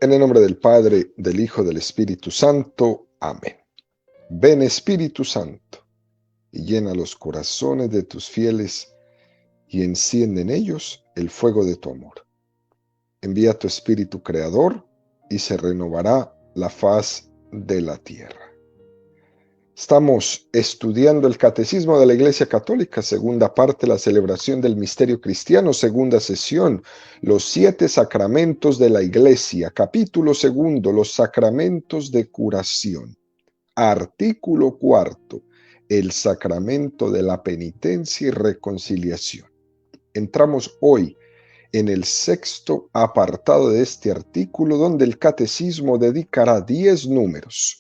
En el nombre del Padre, del Hijo, del Espíritu Santo. Amén. Ven, Espíritu Santo, y llena los corazones de tus fieles, y enciende en ellos el fuego de tu amor. Envía tu Espíritu Creador, y se renovará la faz de la tierra. Estamos estudiando el Catecismo de la Iglesia Católica, segunda parte, la celebración del misterio cristiano, segunda sesión, los 7 sacramentos de la Iglesia, capítulo segundo, los sacramentos de curación, artículo 4, el sacramento de la penitencia y reconciliación. Entramos hoy en el 6º apartado de este artículo, donde el Catecismo dedicará 10 números,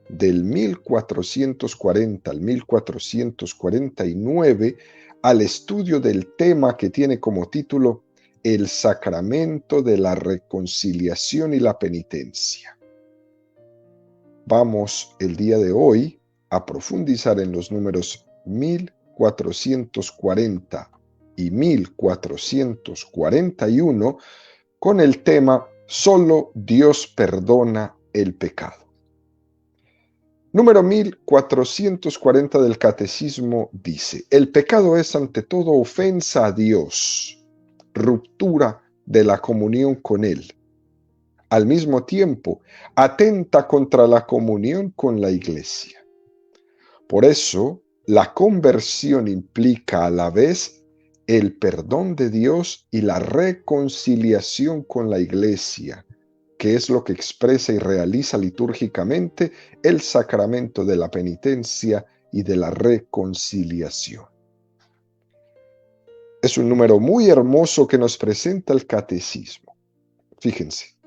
del 1440 al 1449, al estudio del tema que tiene como título El sacramento de la reconciliación y la penitencia. Vamos el día de hoy a profundizar en los números 1440 y 1441 con el tema Solo Dios perdona el pecado. Número 1440 del Catecismo dice: el pecado es ante todo ofensa a Dios, ruptura de la comunión con Él. Al mismo tiempo, atenta contra la comunión con la Iglesia. Por eso, la conversión implica a la vez el perdón de Dios y la reconciliación con la Iglesia, que es lo que expresa y realiza litúrgicamente el sacramento de la penitencia y de la reconciliación. Es un número muy hermoso que nos presenta el Catecismo. Fíjense,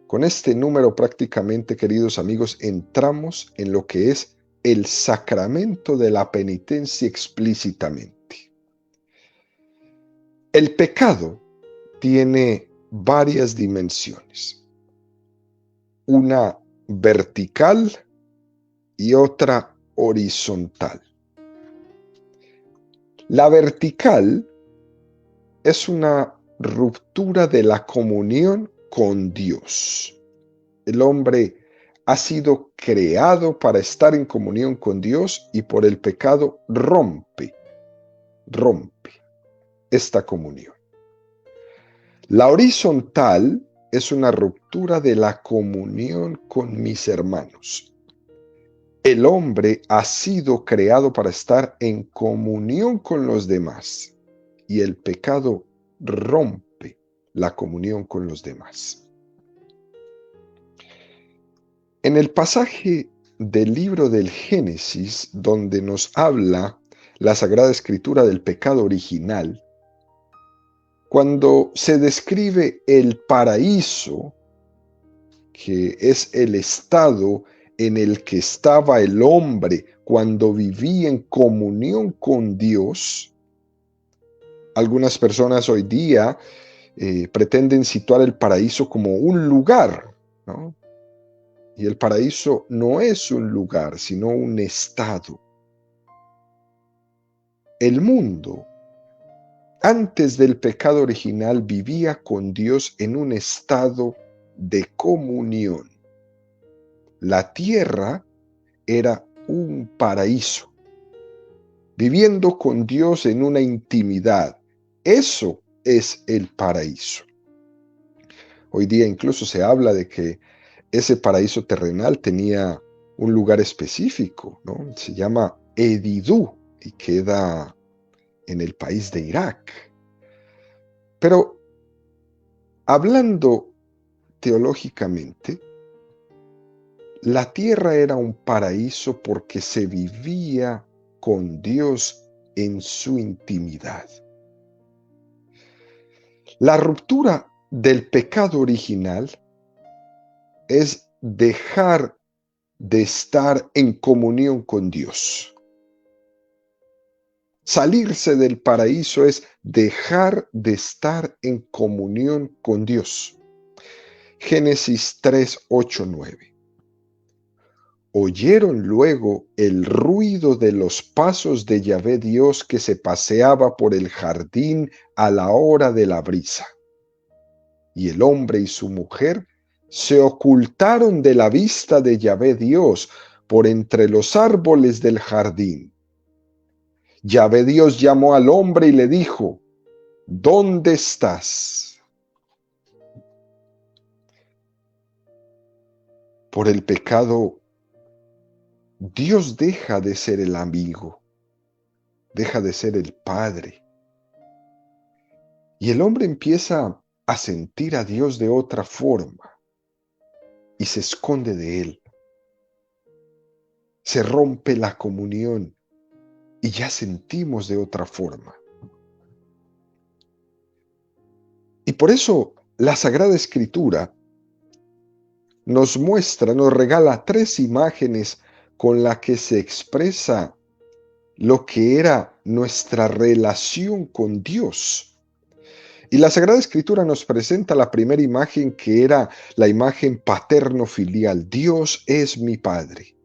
con este número prácticamente, queridos amigos, entramos en lo que es el sacramento de la penitencia explícitamente. El pecado tiene varias dimensiones, una vertical y otra horizontal. La vertical es una ruptura de la comunión con Dios. El hombre ha sido creado para estar en comunión con Dios y por el pecado rompe esta comunión. La horizontal es una ruptura de la comunión con mis hermanos. El hombre ha sido creado para estar en comunión con los demás y el pecado rompe la comunión con los demás. En el pasaje del libro del Génesis, donde nos habla la Sagrada Escritura del pecado original, cuando se describe el paraíso, que es el estado en el que estaba el hombre cuando vivía en comunión con Dios, algunas personas hoy día pretenden situar el paraíso como un lugar, ¿no? Y el paraíso no es un lugar, sino un estado. El mundo, antes del pecado original, vivía con Dios en un estado de comunión. La tierra era un paraíso, viviendo con Dios en una intimidad. Eso es el paraíso. Hoy día incluso se habla de que ese paraíso terrenal tenía un lugar específico, ¿no? Se llama Edidú y queda en el país de Irak. Pero hablando teológicamente, la tierra era un paraíso porque se vivía con Dios en su intimidad. La ruptura del pecado original es dejar de estar en comunión con Dios. Salirse del paraíso es dejar de estar en comunión con Dios. Génesis 3, 8, 9. Oyeron luego el ruido de los pasos de Yahvé Dios que se paseaba por el jardín a la hora de la brisa. y el hombre y su mujer se ocultaron de la vista de Yahvé Dios por entre los árboles del jardín. Yahvé Dios llamó al hombre y le dijo: ¿dónde estás? Por el pecado, Dios deja de ser el amigo, deja de ser el padre. Y el hombre empieza a sentir a Dios de otra forma y se esconde de él. Se rompe la comunión y ya sentimos de otra forma. Y por eso la Sagrada Escritura nos muestra, nos regala 3 imágenes con las que se expresa lo que era nuestra relación con Dios. Y la Sagrada Escritura nos presenta la primera imagen, que era la imagen paterno-filial. Dios es mi Padre.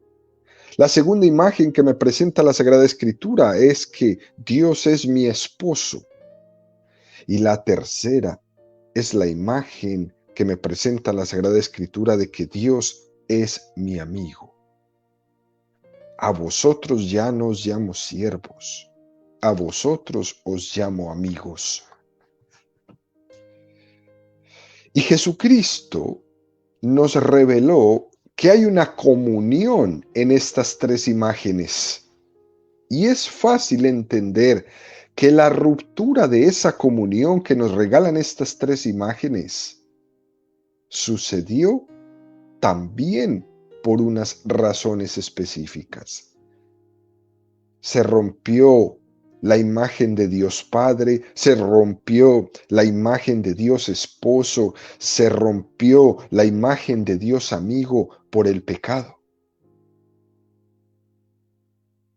La segunda imagen que me presenta la Sagrada Escritura es que Dios es mi esposo. Y la tercera es la imagen que me presenta la Sagrada Escritura de que Dios es mi amigo. A vosotros ya no os llamo siervos, a vosotros os llamo amigos. Y Jesucristo nos reveló que hay una comunión en estas 3 imágenes. Y es fácil entender que la ruptura de esa comunión que nos regalan estas 3 imágenes sucedió también por unas razones específicas. Se rompió la imagen de Dios Padre, se rompió la imagen de Dios Esposo, se rompió la imagen de Dios Amigo por el pecado.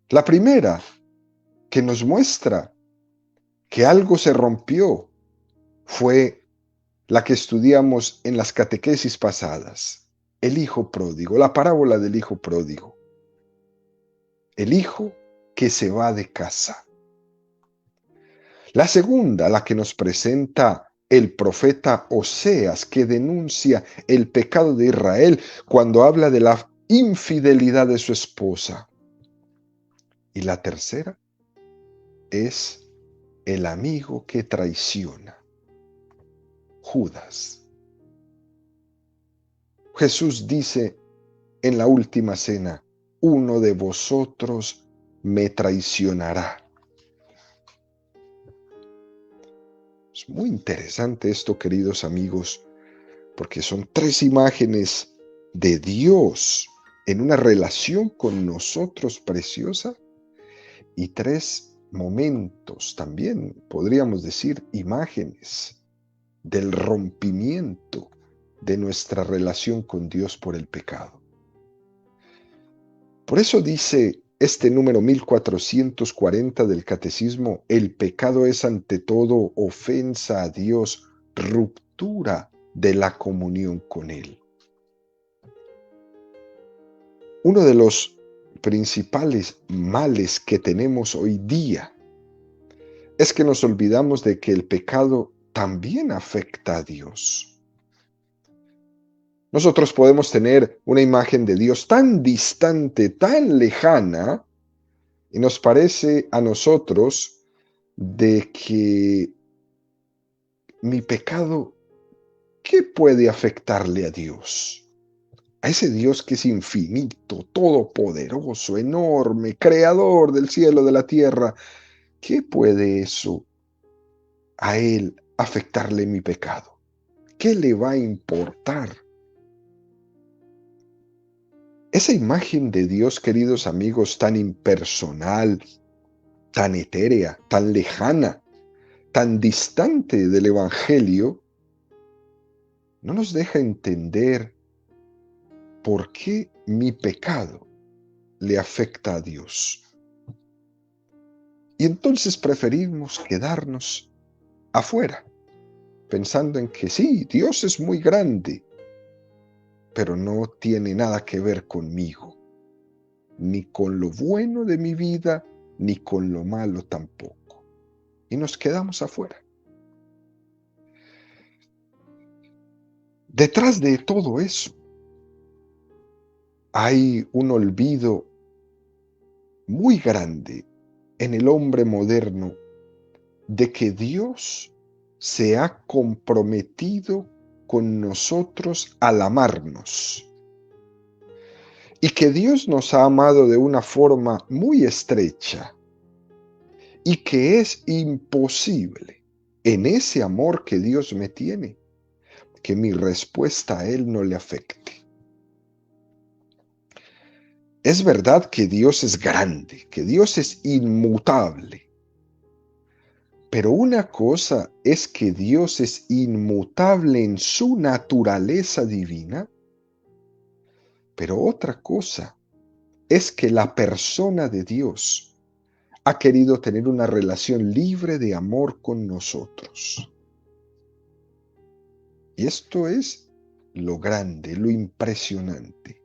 La primera que nos muestra que algo se rompió fue la que estudiamos en las catequesis pasadas, el hijo pródigo, la parábola del hijo pródigo. El hijo que se va de casa. La segunda, la que nos presenta el profeta Oseas, que denuncia el pecado de Israel cuando habla de la infidelidad de su esposa. Y la tercera es el amigo que traiciona, Judas. Jesús dice en la última cena: uno de vosotros me traicionará. Es muy interesante esto, queridos amigos, porque son 3 imágenes de Dios en una relación con nosotros preciosa y 3 momentos, también podríamos decir imágenes del rompimiento de nuestra relación con Dios por el pecado. Por eso dice este número 1440 del Catecismo: el pecado es ante todo ofensa a Dios, ruptura de la comunión con Él. Uno de los principales males que tenemos hoy día es que nos olvidamos de que el pecado también afecta a Dios. Nosotros podemos tener una imagen de Dios tan distante, tan lejana, y nos parece a nosotros de que mi pecado, ¿qué puede afectarle a Dios? A ese Dios que es infinito, todopoderoso, enorme, creador del cielo, de la tierra. ¿Qué puede eso a Él afectarle mi pecado? ¿Qué le va a importar? Esa imagen de Dios, queridos amigos, tan impersonal, tan etérea, tan lejana, tan distante del Evangelio, no nos deja entender por qué mi pecado le afecta a Dios. Y entonces preferimos quedarnos afuera, pensando en que sí, Dios es muy grande, pero no tiene nada que ver conmigo, ni con lo bueno de mi vida, ni con lo malo tampoco. Y nos quedamos afuera. detrás de todo eso hay un olvido muy grande en el hombre moderno de que Dios se ha comprometido con nosotros al amarnos y que Dios nos ha amado de una forma muy estrecha y que es imposible en ese amor que Dios me tiene que mi respuesta a Él no le afecte. Es verdad que Dios es grande, que Dios es inmutable, pero una cosa es que Dios es inmutable en su naturaleza divina, pero otra cosa es que la persona de Dios ha querido tener una relación libre de amor con nosotros. Y esto es lo grande, lo impresionante.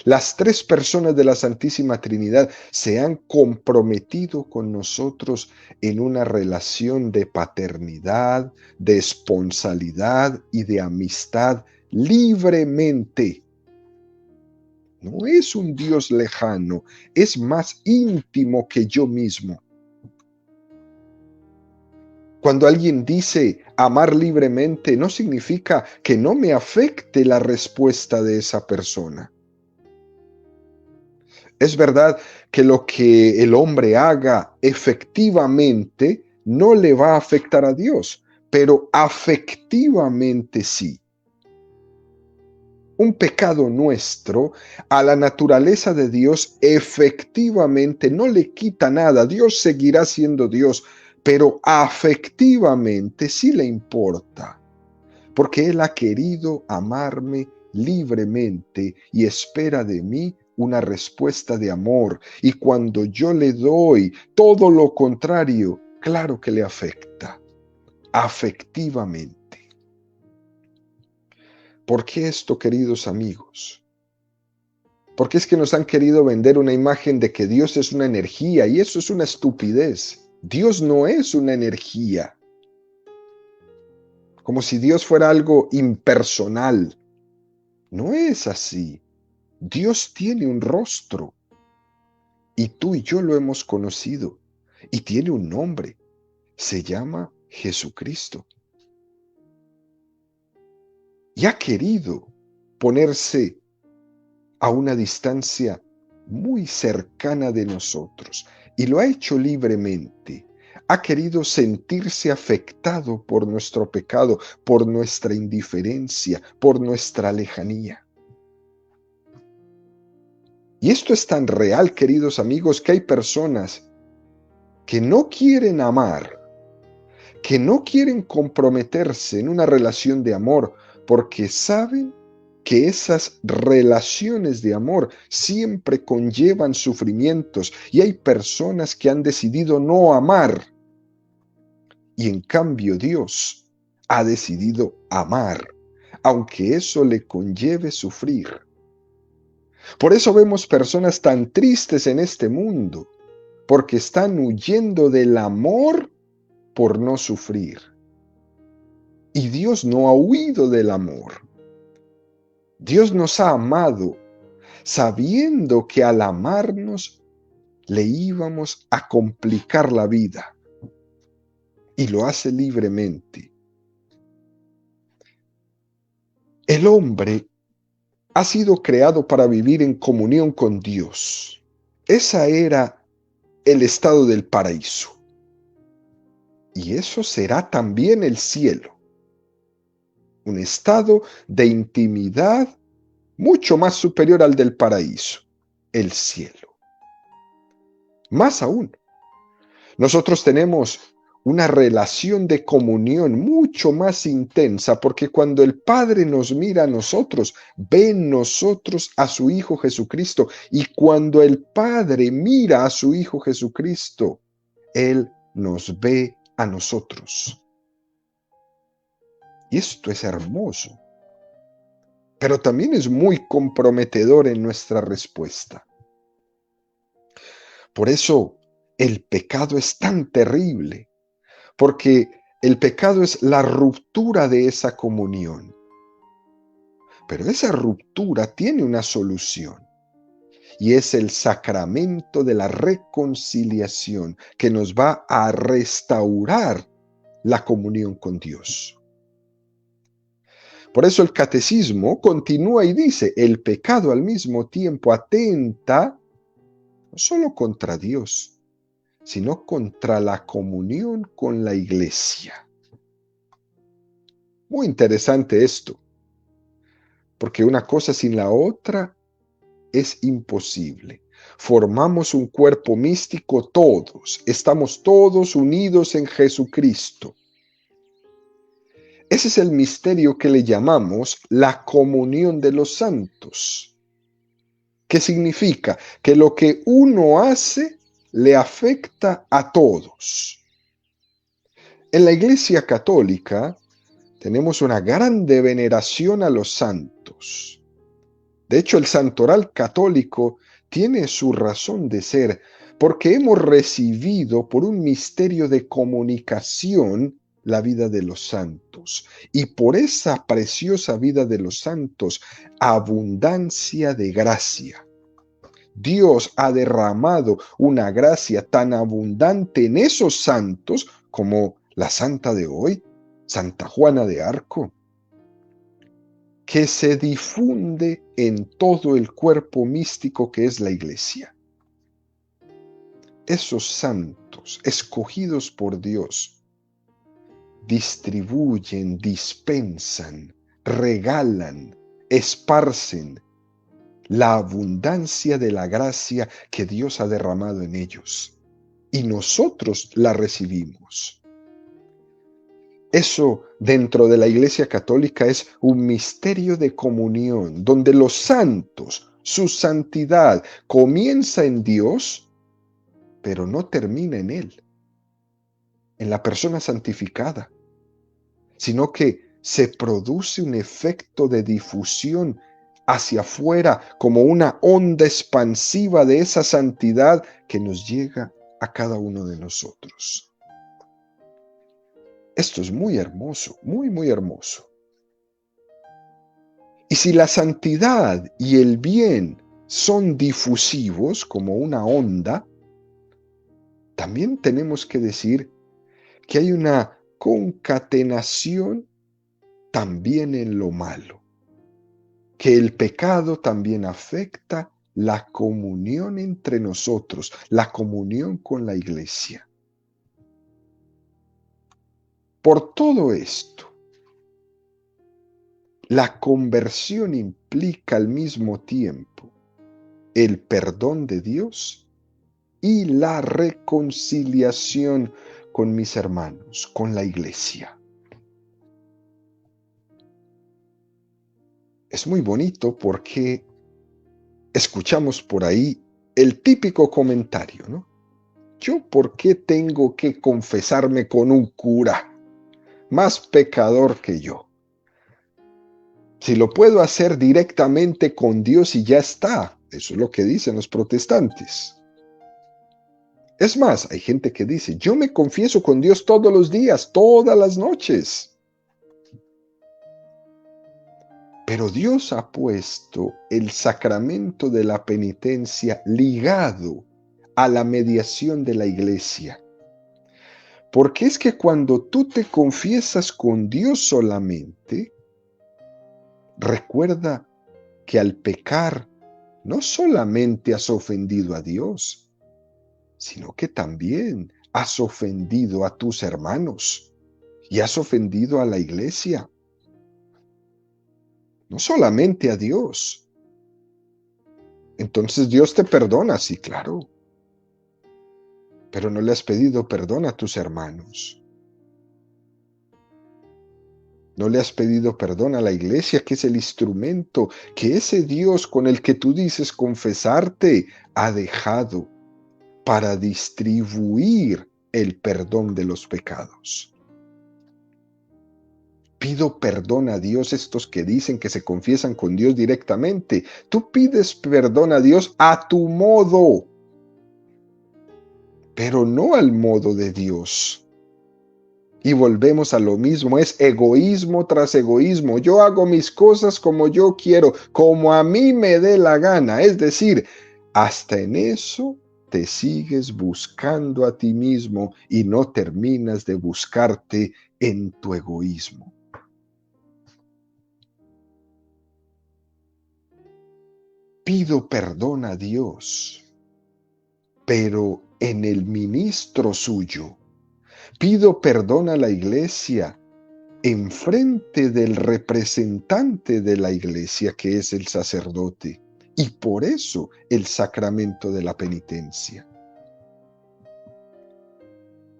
Las tres personas de la Santísima Trinidad se han comprometido con nosotros en una relación de paternidad, de esponsalidad y de amistad libremente. No es un Dios lejano, es más íntimo que yo mismo. Cuando alguien dice amar libremente, no significa que no me afecte la respuesta de esa persona. Es verdad que lo que el hombre haga efectivamente no le va a afectar a Dios, pero afectivamente sí. Un pecado nuestro a la naturaleza de Dios efectivamente no le quita nada. Dios seguirá siendo Dios, pero afectivamente sí le importa, porque Él ha querido amarme libremente y espera de mí una respuesta de amor. Y cuando yo le doy todo lo contrario, claro que le afecta, afectivamente. ¿Por qué esto, queridos amigos? Porque es que nos han querido vender una imagen de que Dios es una energía y eso es una estupidez. Dios no es una energía. Como si Dios fuera algo impersonal. No es así. Dios tiene un rostro y tú y yo lo hemos conocido y tiene un nombre. Se llama Jesucristo. Y ha querido ponerse a una distancia muy cercana de nosotros y lo ha hecho libremente. Ha querido sentirse afectado por nuestro pecado, por nuestra indiferencia, por nuestra lejanía. Y esto es tan real, queridos amigos, que hay personas que no quieren amar, que no quieren comprometerse en una relación de amor porque saben que esas relaciones de amor siempre conllevan sufrimientos y hay personas que han decidido no amar y en cambio Dios ha decidido amar, aunque eso le conlleve sufrir. Por eso vemos personas tan tristes en este mundo, porque están huyendo del amor por no sufrir. Y Dios no ha huido del amor. Dios nos ha amado sabiendo que al amarnos le íbamos a complicar la vida. Y lo hace libremente. El hombre ha sido creado para vivir en comunión con Dios. Ese era el estado del paraíso. Y eso será también el cielo. Un estado de intimidad mucho más superior al del paraíso, el cielo. Más aún, nosotros tenemos una relación de comunión mucho más intensa, porque cuando el Padre nos mira a nosotros, ve en nosotros a su Hijo Jesucristo, y cuando el Padre mira a su Hijo Jesucristo, Él nos ve a nosotros. Y esto es hermoso, pero también es muy comprometedor en nuestra respuesta. Por eso el pecado es tan terrible, porque el pecado es la ruptura de esa comunión. Pero esa ruptura tiene una solución y es el sacramento de la reconciliación que nos va a restaurar la comunión con Dios. Por eso el catecismo continúa y dice, el pecado al mismo tiempo atenta no solo contra Dios, sino contra la comunión con la Iglesia. Muy interesante esto, porque una cosa sin la otra es imposible. Formamos un cuerpo místico todos, estamos todos unidos en Jesucristo. Ese es el misterio que le llamamos la comunión de los santos. ¿Qué significa? Que lo que uno hace le afecta a todos. En la Iglesia Católica tenemos una grande veneración a los santos. De hecho, el santoral católico tiene su razón de ser porque hemos recibido por un misterio de comunicación la vida de los santos. Y por esa preciosa vida de los santos, abundancia de gracia. Dios ha derramado una gracia tan abundante en esos santos como la santa de hoy, Santa Juana de Arco, que se difunde en todo el cuerpo místico que es la Iglesia. Esos santos escogidos por Dios distribuyen, dispensan, regalan, esparcen la abundancia de la gracia que Dios ha derramado en ellos. Y nosotros la recibimos. Eso dentro de la Iglesia Católica es un misterio de comunión, donde los santos, su santidad comienza en Dios, pero no termina en Él, en la persona santificada, sino que se produce un efecto de difusión hacia afuera como una onda expansiva de esa santidad que nos llega a cada uno de nosotros. Esto es muy hermoso, muy, muy hermoso. Y si la santidad y el bien son difusivos como una onda, también tenemos que decir que hay una concatenación también en lo malo, que el pecado también afecta la comunión entre nosotros, la comunión con la Iglesia. Por todo esto, la conversión implica al mismo tiempo el perdón de Dios y la reconciliación con mis hermanos, con la Iglesia. Es muy bonito porque escuchamos por ahí el típico comentario, ¿no? ¿Yo por qué tengo que confesarme con un cura más pecador que yo? Si lo puedo hacer directamente con Dios y ya está. Eso es lo que dicen los protestantes. Es más, hay gente que dice, yo me confieso con Dios todos los días, todas las noches. Pero Dios ha puesto el sacramento de la penitencia ligado a la mediación de la Iglesia. Porque es que cuando tú te confiesas con Dios solamente, recuerda que al pecar no solamente has ofendido a Dios, sino que también has ofendido a tus hermanos y has ofendido a la Iglesia. No solamente a Dios. Entonces Dios te perdona, sí, claro. Pero no le has pedido perdón a tus hermanos. No le has pedido perdón a la Iglesia, que es el instrumento que ese Dios con el que tú dices confesarte ha dejado para distribuir el perdón de los pecados. Pido perdón a Dios, estos que dicen que se confiesan con Dios directamente. Tú pides perdón a Dios a tu modo, pero no al modo de Dios. Y volvemos a lo mismo, es egoísmo tras egoísmo. Yo hago mis cosas como yo quiero, como a mí me dé la gana. Es decir, hasta en eso te sigues buscando a ti mismo y no terminas de buscarte en tu egoísmo. Pido perdón a Dios, pero en el ministro suyo. Pido perdón a la iglesia enfrente del representante de la iglesia, que es el sacerdote, y por eso el sacramento de la penitencia.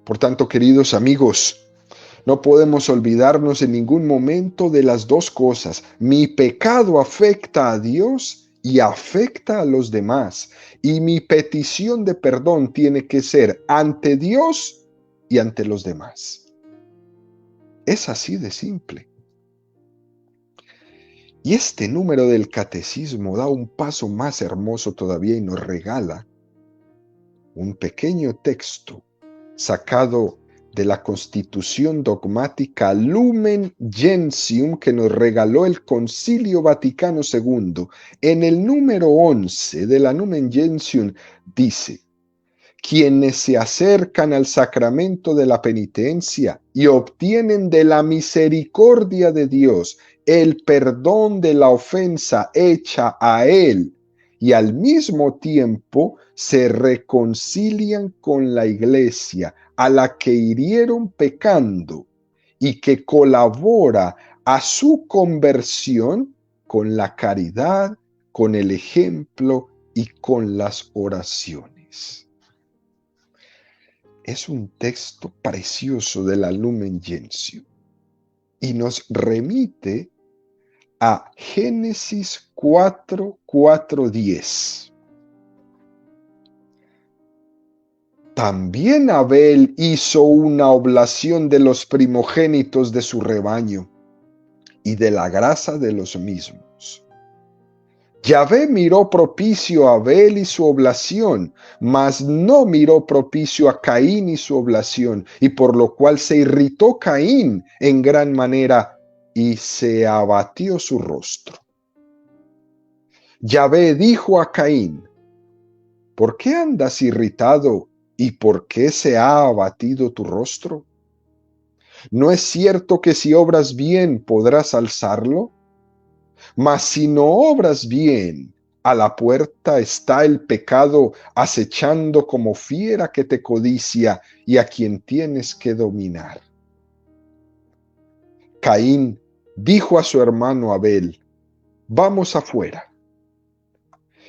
Por tanto, queridos amigos, no podemos olvidarnos en ningún momento de las dos cosas. Mi pecado afecta a Dios y afecta a los demás, y mi petición de perdón tiene que ser ante Dios y ante los demás. Es así de simple. Y este número del catecismo da un paso más hermoso todavía y nos regala un pequeño texto sacado de la Constitución dogmática Lumen Gentium que nos regaló el Concilio Vaticano II. En el número 11 de la Lumen Gentium dice: quienes se acercan al sacramento de la penitencia y obtienen de la misericordia de Dios el perdón de la ofensa hecha a Él y al mismo tiempo se reconcilian con la iglesia a la que hirieron pecando y que colabora a su conversión con la caridad, con el ejemplo y con las oraciones. Es un texto precioso de la Lumen Gentium y nos remite a Génesis 4:10. También Abel hizo una oblación de los primogénitos de su rebaño y de la grasa de los mismos. Yahvé miró propicio a Abel y su oblación, mas no miró propicio a Caín y su oblación, y por lo cual se irritó Caín en gran manera y se abatió su rostro. Yahvé dijo a Caín: ¿por qué andas irritado y por qué se ha abatido tu rostro? ¿No es cierto que si obras bien podrás alzarlo? Mas si no obras bien, a la puerta está el pecado acechando como fiera que te codicia y a quien tienes que dominar. Caín dijo a su hermano Abel: vamos afuera.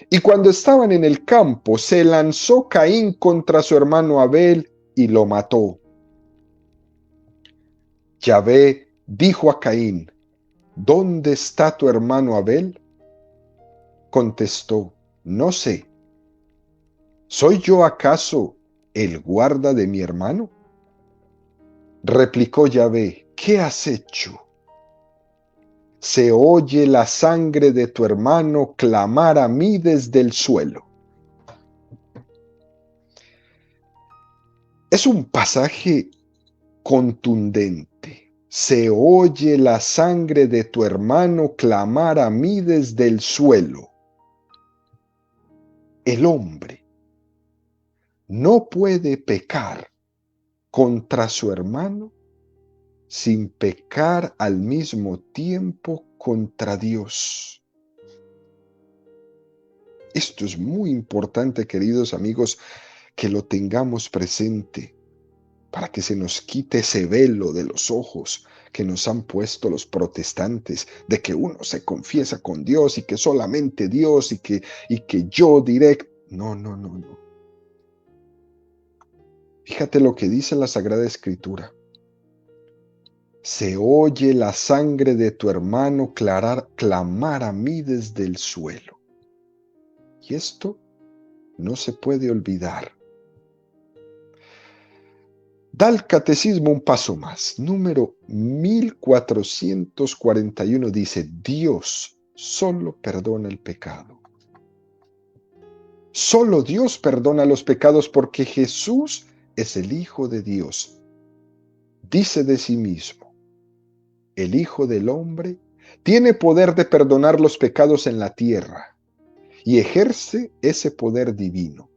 Y cuando estaban en el campo, se lanzó Caín contra su hermano Abel y lo mató. Yahvé dijo a Caín: ¿dónde está tu hermano Abel? Contestó: no sé. ¿Soy yo acaso el guarda de mi hermano? Replicó Yahvé: ¿qué has hecho? Se oye la sangre de tu hermano clamar a mí desde el suelo. Es un pasaje contundente. Se oye la sangre de tu hermano clamar a mí desde el suelo. El hombre no puede pecar contra su hermano sin pecar al mismo tiempo contra Dios. Esto es muy importante, queridos amigos, que lo tengamos presente para que se nos quite ese velo de los ojos que nos han puesto los protestantes, de que uno se confiesa con Dios y que solamente Dios y que yo directo. No, no, no, no. Fíjate lo que dice la Sagrada Escritura. Se oye la sangre de tu hermano clamar a mí desde el suelo. Y esto no se puede olvidar. Da el catecismo un paso más. Número 1441 dice: Dios solo perdona el pecado. Solo Dios perdona los pecados porque Jesús es el Hijo de Dios. dice de sí mismo: el Hijo del Hombre tiene poder de perdonar los pecados en la tierra, y ejerce ese poder divino.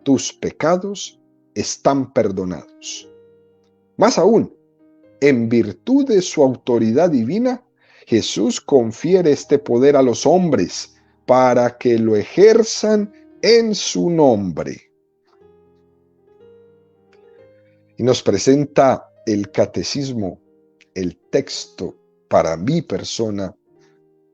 Tus pecados están perdonados. Más aún, en virtud de su autoridad divina, Jesús confiere este poder a los hombres para que lo ejerzan en su nombre. Y nos presenta el catecismo, el texto para mi persona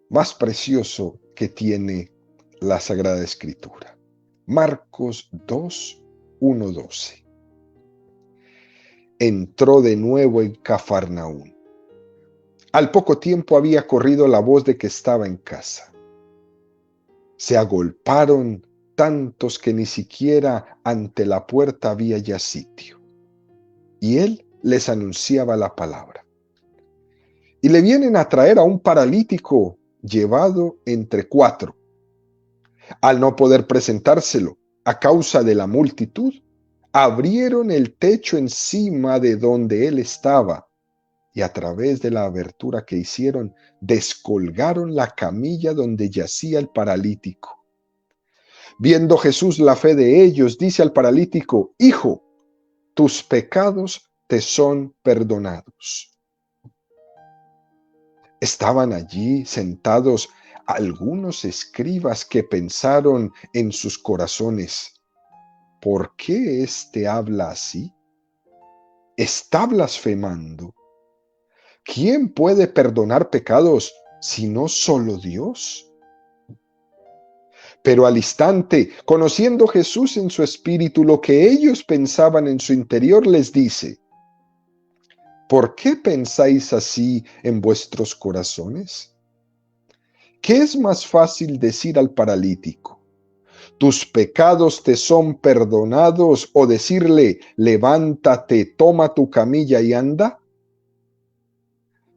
más precioso que tiene la Sagrada Escritura. Marcos 2, 1, 12. Entró de nuevo en Cafarnaúm. Al poco tiempo había corrido la voz de que estaba en casa. Se agolparon tantos que ni siquiera ante la puerta había ya sitio. Y él les anunciaba la palabra. Y le vienen a traer a un paralítico llevado entre 4. Al no poder presentárselo a causa de la multitud, abrieron el techo encima de donde él estaba y a través de la abertura que hicieron, descolgaron la camilla donde yacía el paralítico. Viendo Jesús la fe de ellos, dice al paralítico: Hijo, tus pecados te son perdonados. Estaban allí sentados algunos escribas que pensaron en sus corazones: ¿por qué éste habla así? Está blasfemando. ¿Quién puede perdonar pecados sino solo Dios? Pero al instante, conociendo Jesús en su espíritu lo que ellos pensaban en su interior, les dice: ¿por qué pensáis así en vuestros corazones? ¿Qué es más fácil decir al paralítico: tus pecados te son perdonados, o decirle: levántate, toma tu camilla y anda?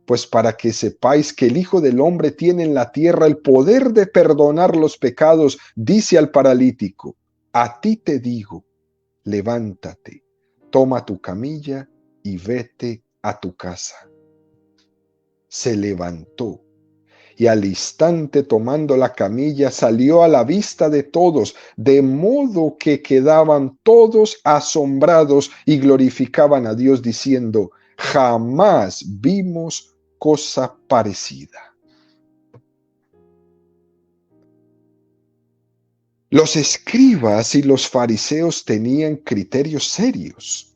Pues para que sepáis que el Hijo del Hombre tiene en la tierra el poder de perdonar los pecados, dice al paralítico: a ti te digo, levántate, toma tu camilla y vete a tu casa. Se levantó y al instante, tomando la camilla, salió a la vista de todos, de modo que quedaban todos asombrados y glorificaban a Dios diciendo: jamás vimos cosa parecida. Los escribas y los fariseos tenían criterios serios.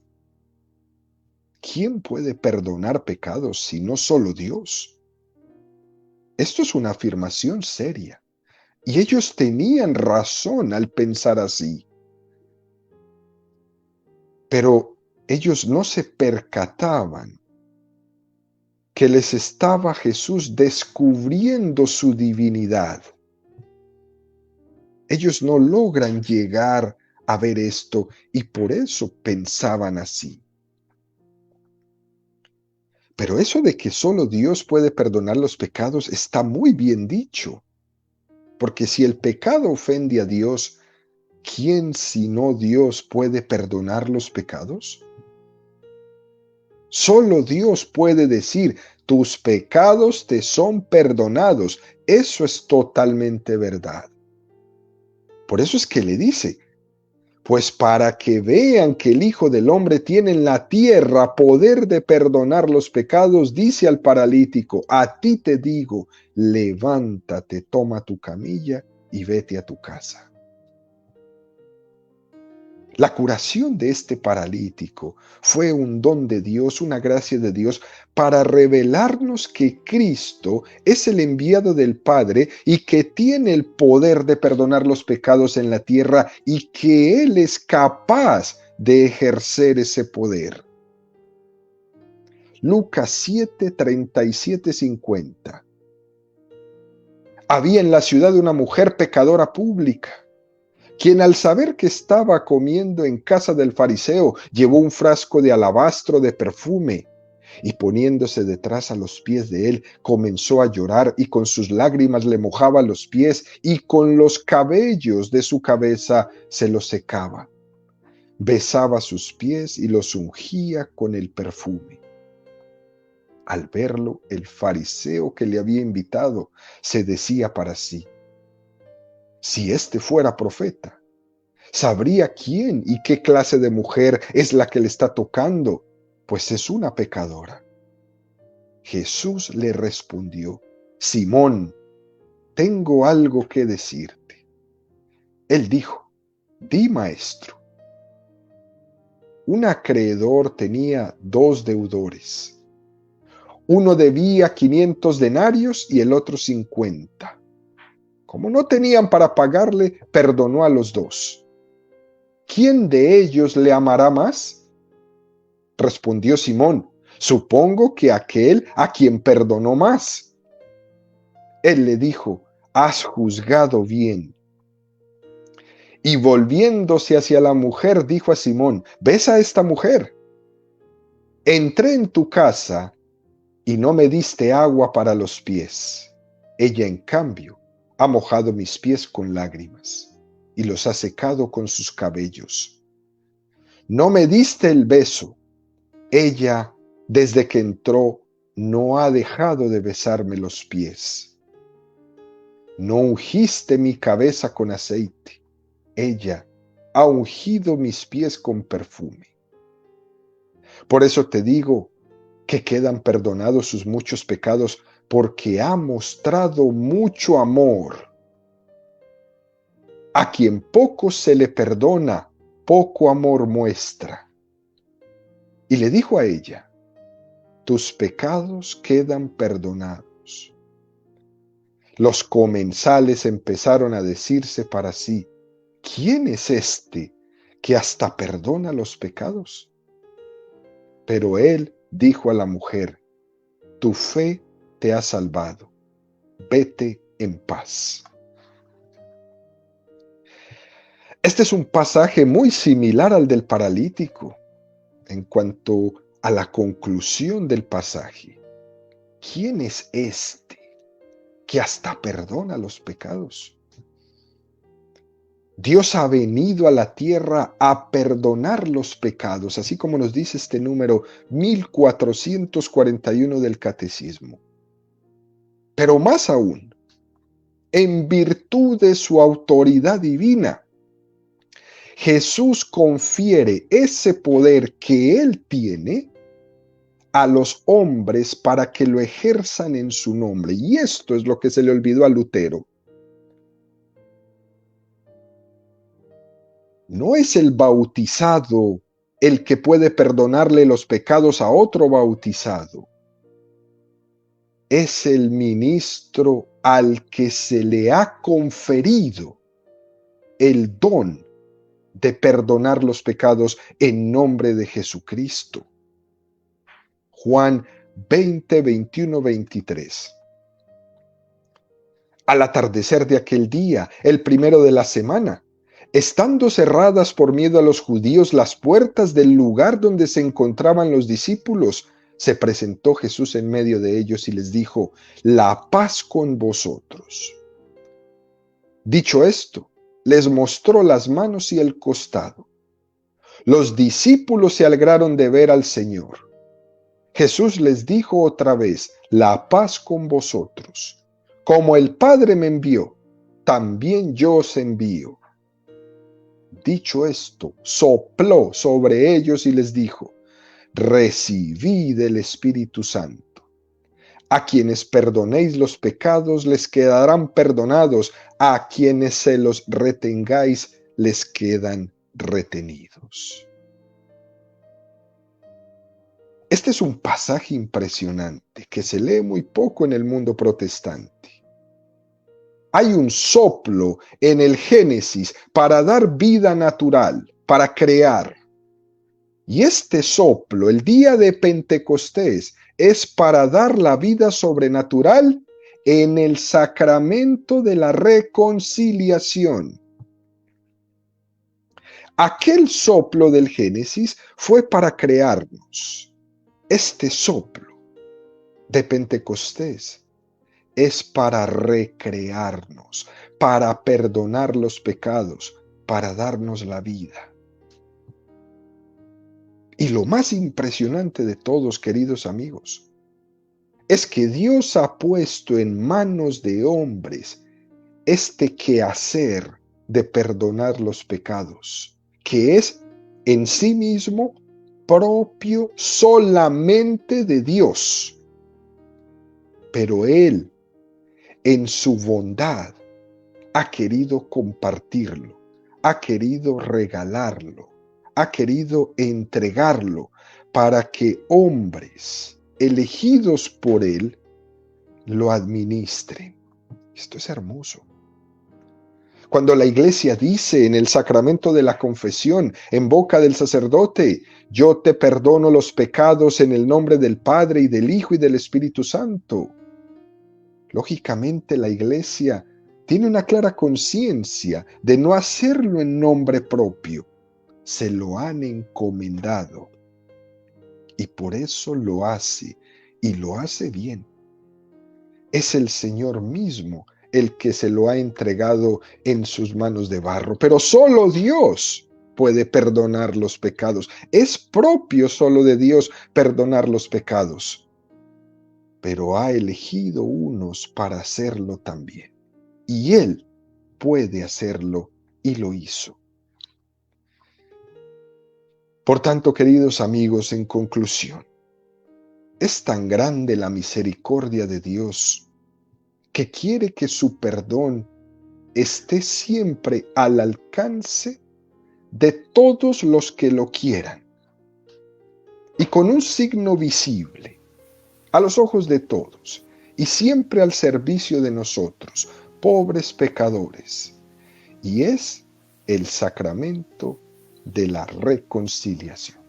¿Quién puede perdonar pecados si no solo Dios? Esto es una afirmación seria, y ellos tenían razón al pensar así. Pero ellos no se percataban que les estaba Jesús descubriendo su divinidad. Ellos no logran llegar a ver esto y por eso pensaban así. Pero eso de que solo Dios puede perdonar los pecados está muy bien dicho, porque si el pecado ofende a Dios, ¿quién sino Dios puede perdonar los pecados? Solo Dios puede decir: tus pecados te son perdonados. Eso es totalmente verdad. Por eso es que le dice: pues para que vean que el Hijo del Hombre tiene en la tierra poder de perdonar los pecados, dice al paralítico: a ti te digo, levántate, toma tu camilla y vete a tu casa. La curación de este paralítico fue un don de Dios, una gracia de Dios, para revelarnos que Cristo es el enviado del Padre y que tiene el poder de perdonar los pecados en la tierra y que Él es capaz de ejercer ese poder. Lucas 7, 37, 50. Había en la ciudad una mujer pecadora pública, quien al saber que estaba comiendo en casa del fariseo, llevó un frasco de alabastro de perfume y poniéndose detrás a los pies de él, comenzó a llorar y con sus lágrimas le mojaba los pies y con los cabellos de su cabeza se los secaba. Besaba sus pies y los ungía con el perfume. Al verlo, el fariseo que le había invitado se decía para sí: si éste fuera profeta, sabría quién y qué clase de mujer es la que le está tocando, pues es una pecadora. Jesús le respondió: Simón, tengo algo que decirte. Él dijo: di, maestro. Un acreedor tenía dos deudores. Uno debía 500 denarios y el otro 50. Como no tenían para pagarle, perdonó a los dos. ¿Quién de ellos le amará más? Respondió Simón: supongo que aquel a quien perdonó más. Él le dijo: has juzgado bien. Y volviéndose hacia la mujer, dijo a Simón: ¿ves a esta mujer? Entré en tu casa y no me diste agua para los pies. Ella, en cambio, ha mojado mis pies con lágrimas y los ha secado con sus cabellos. No me diste el beso. Ella, desde que entró, no ha dejado de besarme los pies. No ungiste mi cabeza con aceite. Ella ha ungido mis pies con perfume. Por eso te digo que quedan perdonados sus muchos pecados, porque ha mostrado mucho amor. A quien poco se le perdona, poco amor muestra. Y le dijo a ella: tus pecados quedan perdonados. Los comensales empezaron a decirse para sí: ¿quién es este que hasta perdona los pecados? Pero él dijo a la mujer: tu fe te ha salvado. Vete en paz. Este es un pasaje muy similar al del paralítico en cuanto a la conclusión del pasaje. ¿Quién es este que hasta perdona los pecados? Dios ha venido a la tierra a perdonar los pecados, así como nos dice este número 1441 del Catecismo. Pero más aún, en virtud de su autoridad divina, Jesús confiere ese poder que Él tiene a los hombres para que lo ejerzan en su nombre. Y esto es lo que se le olvidó a Lutero. No es el bautizado el que puede perdonarle los pecados a otro bautizado. Es el ministro al que se le ha conferido el don de perdonar los pecados en nombre de Jesucristo. Juan 20, 21, 23. Al atardecer de aquel día, el primero de la semana, estando cerradas por miedo a los judíos las puertas del lugar donde se encontraban los discípulos, se presentó Jesús en medio de ellos y les dijo: la paz con vosotros. Dicho esto, les mostró las manos y el costado. Los discípulos se alegraron de ver al Señor. Jesús les dijo otra vez: la paz con vosotros. Como el Padre me envió, también yo os envío. Dicho esto, sopló sobre ellos y les dijo: recibid el Espíritu Santo. A quienes perdonéis los pecados les quedarán perdonados, a quienes se los retengáis les quedan retenidos. Este es un pasaje impresionante que se lee muy poco en el mundo protestante. Hay un soplo en el Génesis para dar vida natural, para crear. Y este soplo, el día de Pentecostés, es para dar la vida sobrenatural en el sacramento de la reconciliación. Aquel soplo del Génesis fue para crearnos. Este soplo de Pentecostés es para recrearnos, para perdonar los pecados, para darnos la vida. Y lo más impresionante de todos, queridos amigos, es que Dios ha puesto en manos de hombres este quehacer de perdonar los pecados, que es en sí mismo propio solamente de Dios. Pero Él, en su bondad, ha querido compartirlo, ha querido regalarlo, ha querido entregarlo para que hombres elegidos por Él lo administren. Esto es hermoso. Cuando la iglesia dice en el sacramento de la confesión, en boca del sacerdote, yo te perdono los pecados en el nombre del Padre y del Hijo y del Espíritu Santo. Lógicamente la iglesia tiene una clara conciencia de no hacerlo en nombre propio. Se lo han encomendado. Y por eso lo hace, y lo hace bien. Es el Señor mismo el que se lo ha entregado en sus manos de barro. Pero solo Dios puede perdonar los pecados. Es propio solo de Dios perdonar los pecados. Pero ha elegido unos para hacerlo también. Y Él puede hacerlo y lo hizo. Por tanto, queridos amigos, en conclusión, es tan grande la misericordia de Dios que quiere que su perdón esté siempre al alcance de todos los que lo quieran y con un signo visible a los ojos de todos y siempre al servicio de nosotros, pobres pecadores, y es el sacramento de la reconciliación.